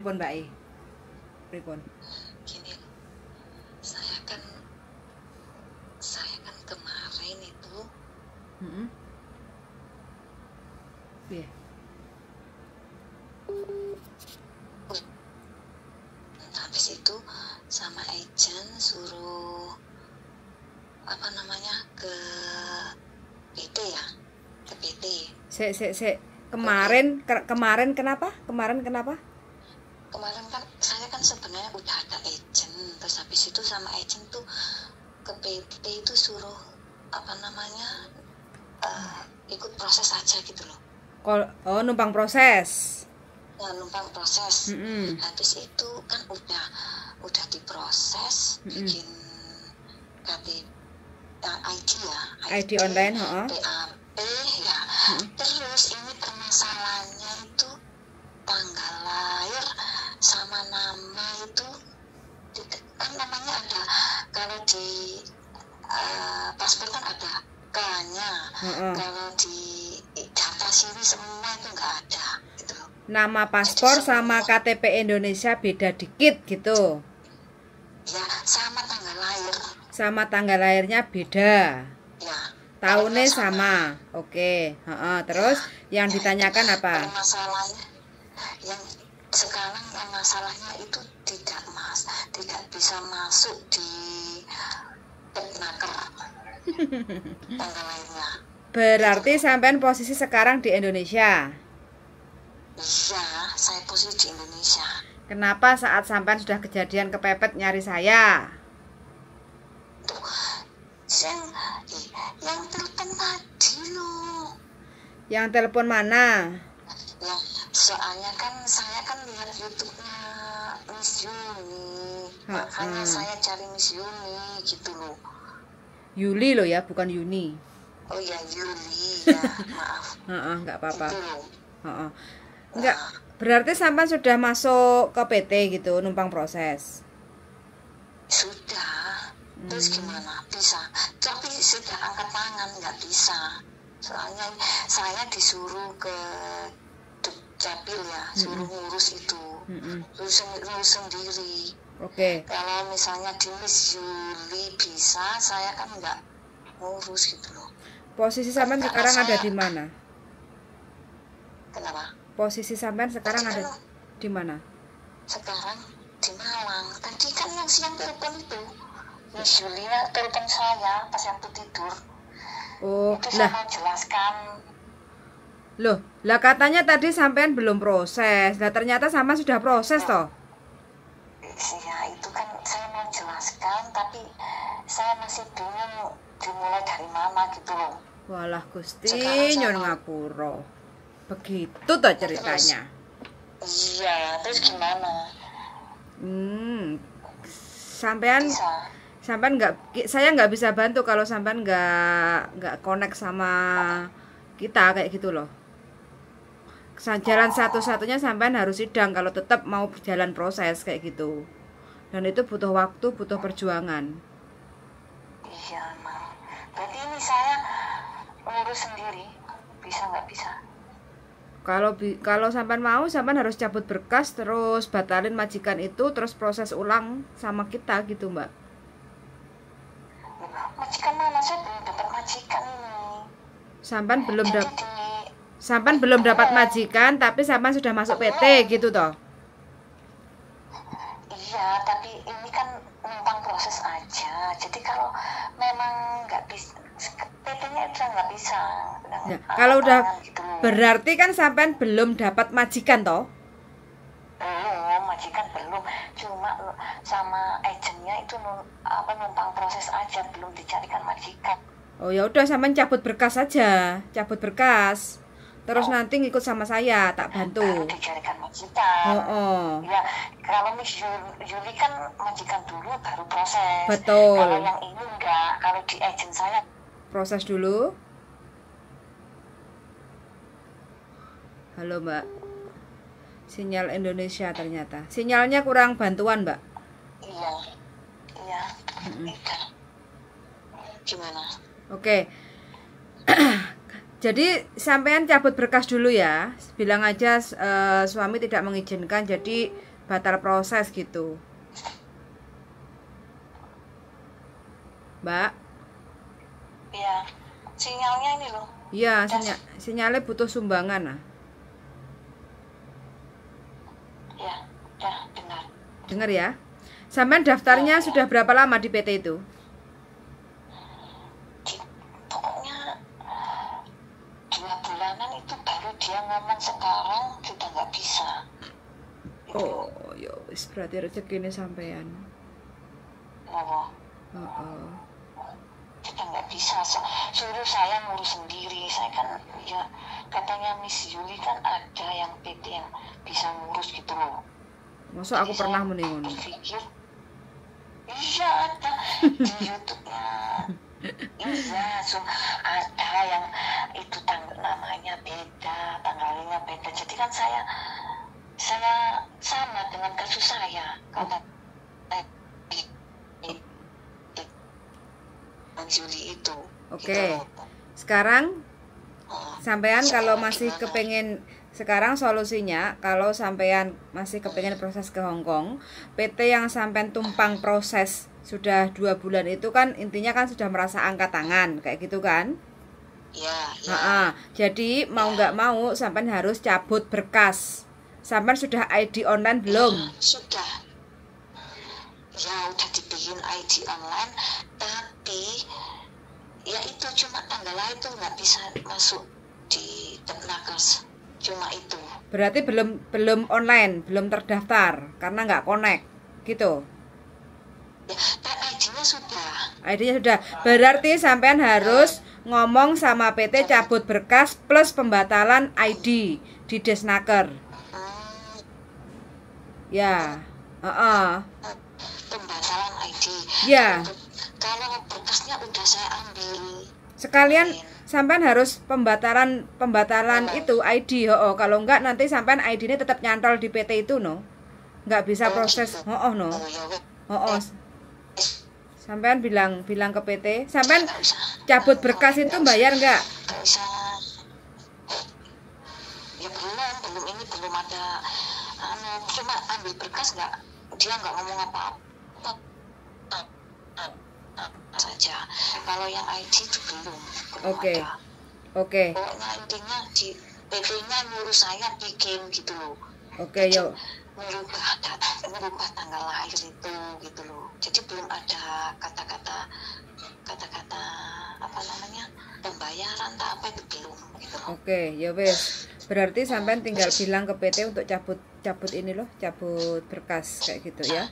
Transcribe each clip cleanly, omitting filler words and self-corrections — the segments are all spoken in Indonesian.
pripun Mbak I? Pripun? Gini, saya kan kemarin itu Iya. habis itu sama agent suruh apa namanya ke PT ya, ke PT. Kemarin kenapa? Kemarin Kan saya kan sebenarnya udah ada agent, terus habis itu sama agent tuh ke PT itu suruh apa namanya ikut proses aja gitu loh. Oh, numpang proses. Ya, numpang proses. Habis itu kan udah diproses, bikin ID ya, ID online, BAP ya. Terus ini permasalahannya itu tanggal lahir sama nama itu kan namanya ada, kalau di paspor kan ada K-nya, kalau di data sini semua itu nggak ada gitu. Nama paspor sama KTP Indonesia beda dikit gitu. Ya, sama tanggal lahir. Sama tanggal lahirnya beda. Ya. Tahunnya sama. Oke. Terus yang ditanyakan apa? Masalahnya yang sekarang yang masalahnya itu tidak bisa masuk di Pernaker tanggal lahirnya. Berarti sampean posisi sekarang di Indonesia. Iya, saya posisi di Indonesia. Kenapa saat sampean sudah kejadian kepepet nyari saya? Tuh, yang telepon tadi loh. Yang telepon mana? Ya, soalnya kan saya kan lihat YouTube-nya Miss Yuni, makanya saya cari Miss Yuni gitu loh. Yuli loh ya, bukan Yuni. Oh ya, Yuli ya, maaf. Nggak apa-apa. Gitu. Enggak, berarti sampean sudah masuk ke PT gitu, numpang proses. Sudah. Terus gimana? Bisa. Tapi sudah angkat tangan, nggak bisa. Soalnya saya disuruh ke Dukcapil ya, suruh ngurus itu. Ngurus sendiri. Oke. Kalau misalnya di Miss Yuli bisa, saya kan nggak ngurus gitu loh. Posisi sampean sekarang ada di mana? Kenapa? Posisi sampean sekarang ada di mana? Sekarang di Malang. Tadi kan yang siang telepon itu Miss Yulia telepon saya pas waktu tidur. Oh, itu saya mau jelaskan. Loh, lah katanya tadi sampean belum proses. Lah ternyata sama sudah proses toh. Iya, itu kan saya mau jelaskan, tapi saya masih bingung dimulai dari mana gitu loh. Walah Gusti nyun ngapura. Begitu toh ceritanya. Iya, terus gimana? Sampean saya nggak bisa bantu kalau sampean nggak connect sama kita kayak gitu loh. Jalan satu-satunya sampean harus sidang kalau tetap mau jalan proses kayak gitu. Dan itu butuh waktu, butuh perjuangan. Iya, Mam. Berarti ini saya ngurus sendiri, bisa nggak bisa? Kalau sampean mau, sampean harus cabut berkas, terus batalin majikan itu, terus proses ulang sama kita gitu, Mbak. Majikan mana? Saya belum dapat majikan ini. Sampean belum dapat majikan, tapi sampean sudah masuk PT gitu toh? Iya, tapi ini kan numpang proses aja. Jadi kalau memang nggak bisa, PT-nya udah nggak bisa. Ya, kalau udah gitu. Berarti kan sampean belum dapat majikan toh? Belum, majikan belum. Cuma sama agennya itu numpang proses aja, belum dicarikan majikan. Oh ya udah, sampean cabut berkas saja, cabut berkas. Terus nanti ngikut sama saya, tak bantu. Baru dicarikan majikan. Ya, kalau Miss Yuli kan majikan dulu baru proses. Betul. Kalau yang ini enggak, kalau di agent saya proses dulu. Halo Mbak, sinyal Indonesia ternyata. Sinyalnya kurang bantuan Mbak. Iya. Gimana? Oke. Jadi sampean cabut berkas dulu ya. Bilang aja suami tidak mengizinkan, jadi batal proses gitu. Mbak? Iya, sinyalnya ini loh. Iya, sinyalnya butuh sumbangan nah. Ya, ya benar. Dengar ya. Sampean daftarnya sudah berapa lama di PT itu? Pokoknya 2 bulanan itu baru dia ngomong sekarang sudah nggak bisa. Oh, ya wis berarti rezekine sampean. Oh. Kita nggak bisa, suruh saya ngurus sendiri. Saya kan ya katanya Miss Yuli kan ada yang PT yang bisa ngurus gitu loh. Masa aku pernah muni ngono? Berpikir iya ada di YouTube-nya. Iya, ada yang itu namanya beda, tanggalnya beda. Jadi kan saya sama dengan kasus saya. Kata Juli itu. Oke. Gitu. Sekarang sampean kalau masih kepengen, sekarang solusinya kalau sampean masih kepengen proses ke Hong Kong, PT yang sampean tumpang proses sudah 2 bulan itu kan intinya kan sudah merasa angkat tangan kayak gitu kan? Ya. Jadi mau nggak mau sampean harus cabut berkas. Sampean sudah ID online belum? Sudah. Ya udah dibikin ID online, tapi ya itu cuma tanggal lain tuh nggak bisa masuk di Depnakes, cuma itu. Berarti belum online, belum terdaftar karena nggak connect gitu. Ya, ID-nya sudah. ID-nya sudah. Berarti sampean harus ngomong sama PT cabut berkas plus pembatalan ID di Desnaker. Ya. Pembatalan ID. Ya. Kalau berkasnya udah saya ambil. Sekalian sampean harus pembatalan itu ID. Kalau enggak nanti sampean ID-nya tetap nyantol di PT itu no. Enggak bisa proses. No. Sampean bilang ke PT, sampean cabut berkas itu bayar enggak? Enggak usah. Ya belum ini belum ada cuma ambil berkas enggak, dia enggak ngomong apa-apa saja. Kalau yang ID itu belum Oke. ada. Pokoknya intinya di PT-nya nyuruh saya bikin gitu loh. Oke, yuk. Merubah tanggal lahir itu gitu loh. Jadi belum ada kata-kata apa namanya pembayaran tak apa itu belum gitu loh. Oke, ya wes. Berarti sampean tinggal bilang ke PT untuk cabut ini loh, cabut berkas kayak gitu ya.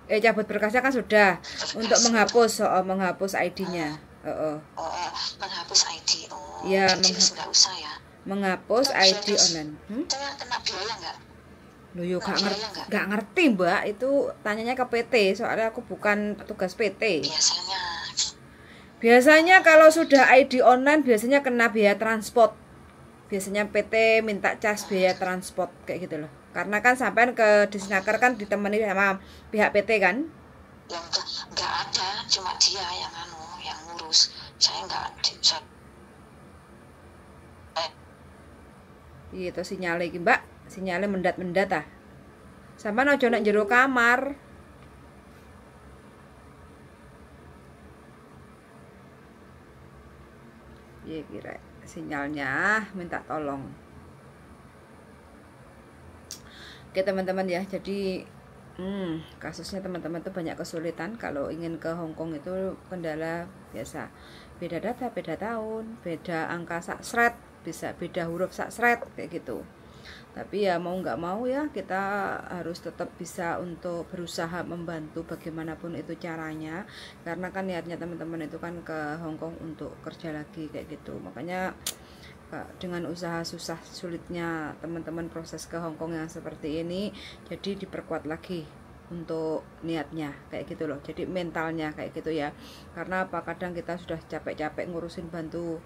Cabut berkasnya kan sudah untuk menghapus ID-nya. Menghapus ID. Ya, jadi nggak usah ya. Menghapus ID online. Saya kena biaya nggak? Loh, yuk nggak ngerti Mbak, itu tanyanya ke PT, soalnya aku bukan tugas PT. Biasanya kalau sudah ID online biasanya kena biaya transport. Biasanya PT minta cas biaya transport kayak gitu loh. Karena kan sampean ke Desnaker kan ditemani sama pihak PT kan? Ya enggak ada, cuma dia yang ngurus. Saya enggak ada. Gitu sinyalnya iki, Mbak. Sinyalnya mendat-mendat ah. Sampean aja nek jero kamar. Iya kira sinyalnya minta tolong. Oke teman-teman ya, jadi kasusnya teman-teman tuh banyak kesulitan kalau ingin ke Hong Kong. Itu kendala biasa, beda data, beda tahun, beda angka saksret, bisa beda huruf saksret kayak gitu. Tapi ya mau nggak mau ya kita harus tetap bisa untuk berusaha membantu bagaimanapun itu caranya, karena kan niatnya teman-teman itu kan ke Hong Kong untuk kerja lagi kayak gitu. Makanya dengan usaha susah sulitnya teman-teman proses ke Hong Kong yang seperti ini, jadi diperkuat lagi untuk niatnya kayak gitu loh, jadi mentalnya kayak gitu ya. Karena apa, kadang kita sudah capek-capek ngurusin bantu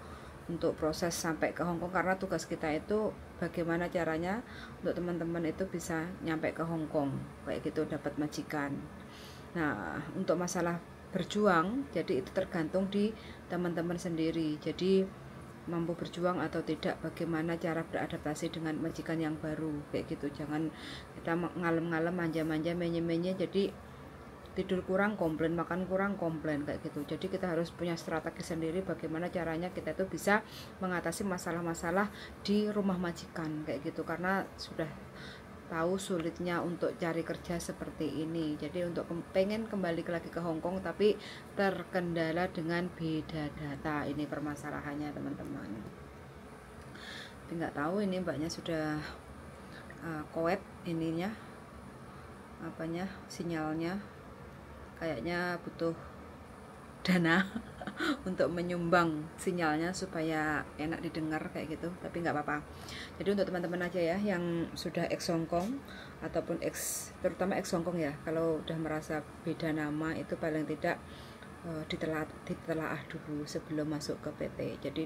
untuk proses sampai ke Hong Kong, karena tugas kita itu bagaimana caranya untuk teman-teman itu bisa nyampe ke Hong Kong kayak gitu, dapat majikan. Nah untuk masalah berjuang, jadi itu tergantung di teman-teman sendiri. Jadi mampu berjuang atau tidak, bagaimana cara beradaptasi dengan majikan yang baru kayak gitu. Jangan kita ngalem-ngalem, manja-manja, menye-menye, jadi tidur kurang komplain, makan kurang komplain kayak gitu. Jadi kita harus punya strategi sendiri bagaimana caranya kita itu bisa mengatasi masalah-masalah di rumah majikan kayak gitu, karena sudah tahu sulitnya untuk cari kerja seperti ini. Jadi untuk pengen kembali lagi ke Hong Kong tapi terkendala dengan beda data, ini permasalahannya teman-teman. Tapi nggak tahu ini mbaknya sudah koet ininya apanya, sinyalnya kayaknya butuh dana untuk menyumbang sinyalnya supaya enak didengar kayak gitu, tapi nggak apa-apa. Jadi untuk teman-teman aja ya yang sudah ex Hong Kong ataupun terutama ex Hong Kong ya, kalau udah merasa beda nama itu paling tidak ditelaah dulu sebelum masuk ke PT. Jadi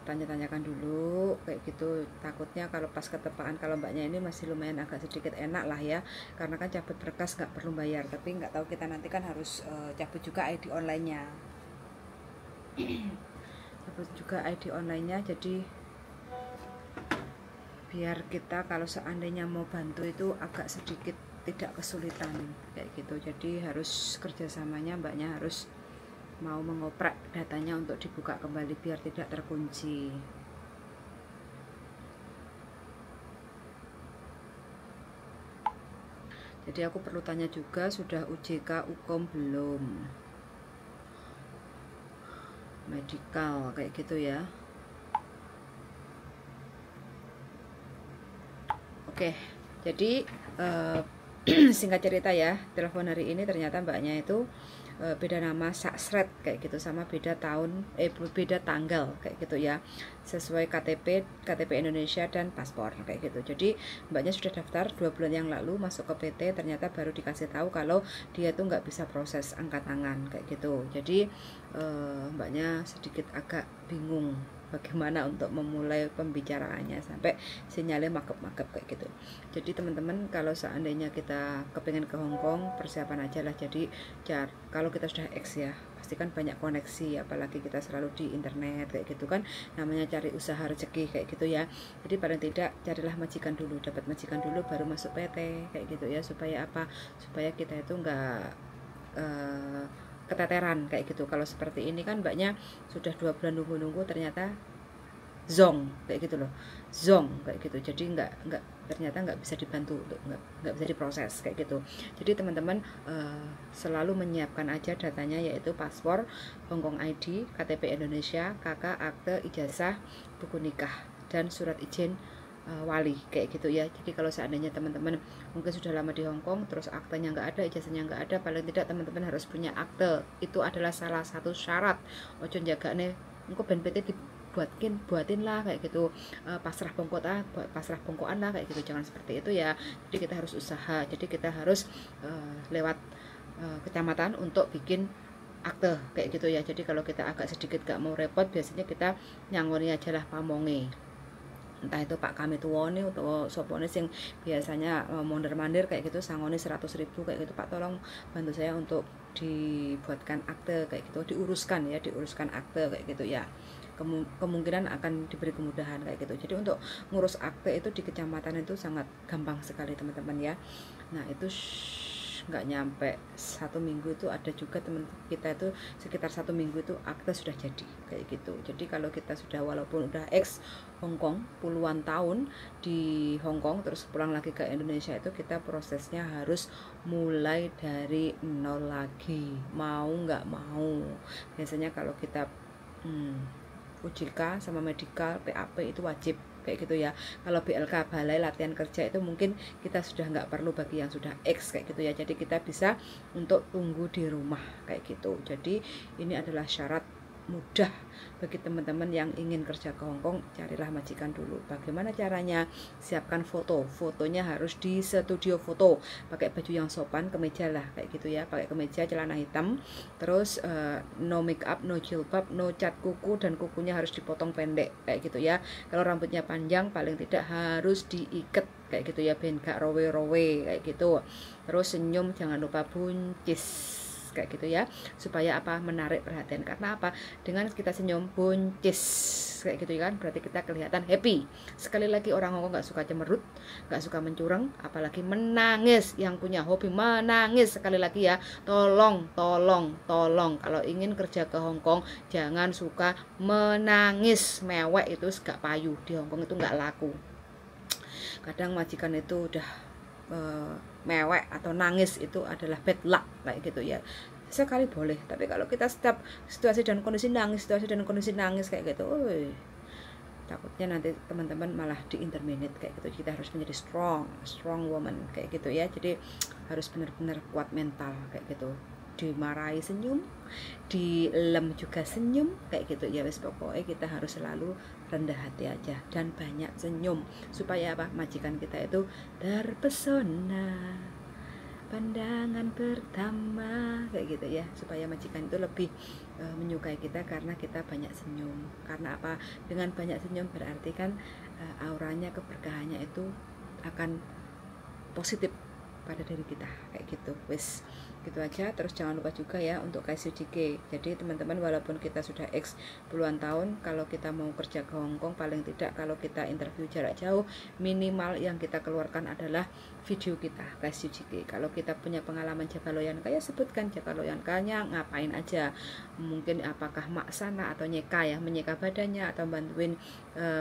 tanya-tanyakan dulu kayak gitu, takutnya kalau pas ketepaan, kalau mbaknya ini masih lumayan agak sedikit enak lah ya, karena kan cabut berkas nggak perlu bayar, tapi nggak tahu kita nanti kan harus cabut juga ID online-nya cabut juga ID online-nya. Jadi biar kita kalau seandainya mau bantu itu agak sedikit tidak kesulitan kayak gitu. Jadi harus kerjasamanya mbaknya harus mau mengoprek datanya untuk dibuka kembali biar tidak terkunci. Jadi aku perlu tanya juga, sudah UJK UKOM belum? Medical kayak gitu ya. Oke, jadi singkat cerita ya, telepon hari ini ternyata mbaknya itu beda nama saksret kayak gitu, sama beda tahun beda tanggal kayak gitu ya, sesuai KTP Indonesia dan paspor kayak gitu. Jadi mbaknya sudah daftar 2 bulan yang lalu masuk ke PT, ternyata baru dikasih tahu kalau dia tuh nggak bisa proses angkat tangan kayak gitu. Jadi mbaknya sedikit agak bingung bagaimana untuk memulai pembicaraannya, sampai sinyalnya makep-makep kayak gitu. Jadi teman-teman kalau seandainya kita kepengen ke Hong Kong, persiapan aja lah. Jadi kalau kita sudah X ya, pasti kan banyak koneksi, apalagi kita selalu di internet kayak gitu kan, namanya cari usaha rezeki kayak gitu ya. Jadi paling tidak carilah majikan dulu, dapat majikan dulu baru masuk PT kayak gitu ya, supaya apa, supaya kita itu enggak keteteran kayak gitu. Kalau seperti ini kan mbaknya sudah 2 bulan nunggu-nunggu, ternyata zong kayak gitu loh, zong kayak gitu. Jadi ternyata nggak bisa dibantu, nggak bisa diproses kayak gitu. Jadi teman-teman selalu menyiapkan aja datanya, yaitu paspor, Hongkong ID, KTP Indonesia, KK, akte, ijazah, buku nikah, dan surat izin wali kayak gitu ya. Jadi kalau seandainya teman-teman mungkin sudah lama di Hong Kong terus aktenya nggak ada, ijazahnya nggak ada, paling tidak teman-teman harus punya akte. Itu adalah salah satu syarat. Ojo jagane engko ben PT buatin lah kayak gitu, pasrah bongkoan lah kayak gitu, jangan seperti itu ya. Jadi kita harus usaha, jadi kita harus lewat kecamatan untuk bikin akte kayak gitu ya. Jadi kalau kita agak sedikit gak mau repot, biasanya kita nyangoni aja lah pamonge, entah itu Pak kami tuwone atau sopone sing biasanya mondar-mandir kayak gitu, sangoni 100.000 kayak gitu, Pak tolong bantu saya untuk dibuatkan akte kayak gitu, diuruskan akte kayak gitu ya. Kemungkinan akan diberi kemudahan kayak gitu. Jadi untuk ngurus akte itu di kecamatan itu sangat gampang sekali teman-teman ya. Nah itu nggak nyampe 1 minggu itu ada juga teman kita itu sekitar 1 minggu itu akte sudah jadi kayak gitu. Jadi kalau kita sudah walaupun udah ex Hong Kong puluhan tahun di Hong Kong terus pulang lagi ke Indonesia, itu kita prosesnya harus mulai dari nol lagi, mau nggak mau. Biasanya kalau kita UJK sama medical PAP itu wajib kayak gitu ya. Kalau BLK balai latihan kerja itu mungkin kita sudah nggak perlu bagi yang sudah X kayak gitu ya. Jadi kita bisa untuk tunggu di rumah kayak gitu. Jadi ini adalah syarat mudah bagi teman-teman yang ingin kerja ke Hong Kong. Carilah majikan dulu. Bagaimana caranya? Siapkan fotonya harus di studio foto, pakai baju yang sopan, kemeja lah kayak gitu ya, pakai kemeja, celana hitam, terus no make up, no jilbab, no cat kuku, dan kukunya harus dipotong pendek kayak gitu ya. Kalau rambutnya panjang paling tidak harus diikat kayak gitu ya, ben gak rowe-rowe kayak gitu. Terus senyum jangan lupa buncis kayak gitu ya, supaya apa, menarik perhatian. Karena apa, dengan kita senyum buncis kayak gitu kan, berarti kita kelihatan happy. Sekali lagi, orang Hongkong nggak suka cemerut, nggak suka mencurang, apalagi menangis. Yang punya hobi menangis, sekali lagi ya, tolong kalau ingin kerja ke Hongkong jangan suka menangis. Mewek itu gak payu, di Hongkong itu nggak laku. Kadang majikan itu udah mewek atau nangis itu adalah bad luck kayak gitu ya. Sekali boleh, tapi kalau kita setiap situasi dan kondisi nangis kayak gitu, takutnya nanti teman-teman malah di interminate kayak gitu. Kita harus menjadi strong woman kayak gitu ya. Jadi harus benar-benar kuat mental kayak gitu. Dimarahi senyum, dilem juga senyum kayak gitu ya. Wes pokoknya kita harus selalu rendah hati aja dan banyak senyum, supaya apa, majikan kita itu terpesona pandangan pertama kayak gitu ya, supaya majikan itu lebih menyukai kita karena kita banyak senyum. Karena apa, dengan banyak senyum berarti kan auranya, keberkahannya itu akan positif pada diri kita kayak gitu. Wes gitu aja. Terus jangan lupa juga ya untuk KSUJK. Jadi teman-teman, walaupun kita sudah X puluhan tahun, kalau kita mau kerja ke Hongkong, paling tidak kalau kita interview jarak jauh, minimal yang kita keluarkan adalah video kita KSUJK. Kalau kita punya pengalaman jaga loyan kaya, sebutkan jaga loyan kaya ngapain aja. Mungkin apakah maksana atau nyeka ya, menyeka badannya, atau bantuin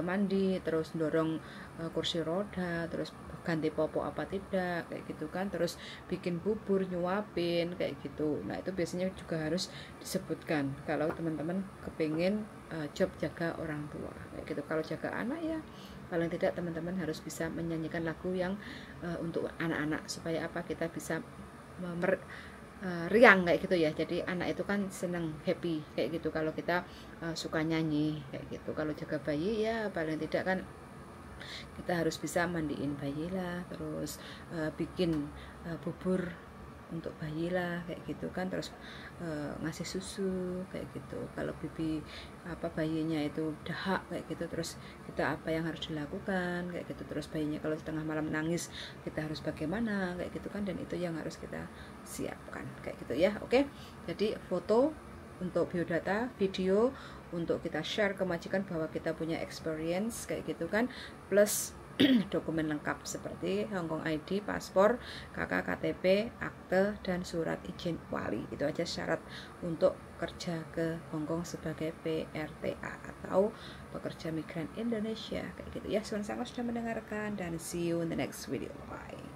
mandi, terus dorong kursi roda, terus ganti popok apa tidak kayak gitu kan, terus bikin bubur, nyuapin kayak gitu. Nah itu biasanya juga harus disebutkan kalau teman-teman kepingin job jaga orang tua kayak gitu. Kalau jaga anak ya paling tidak teman-teman harus bisa menyanyikan lagu yang untuk anak-anak, supaya apa, kita bisa riang kayak gitu ya. Jadi anak itu kan seneng, happy kayak gitu kalau kita suka nyanyi kayak gitu. Kalau jaga bayi ya paling tidak kan kita harus bisa mandiin bayi lah, terus bikin bubur untuk bayi lah kayak gitu kan, terus ngasih susu kayak gitu. Kalau bayinya itu dahak kayak gitu, terus kita apa yang harus dilakukan kayak gitu. Terus bayinya kalau setengah malam nangis, kita harus bagaimana kayak gitu kan, dan itu yang harus kita siapkan kayak gitu ya. Oke, jadi foto untuk biodata, video untuk kita share ke majikan bahwa kita punya experience kayak gitu kan, plus dokumen lengkap seperti Hongkong ID, paspor, KK, KTP, akte, dan surat izin wali. Itu aja syarat untuk kerja ke Hongkong sebagai PRTA atau pekerja migran Indonesia kayak gitu ya. Sama-sama sudah mendengarkan, dan see you in the next video. Bye.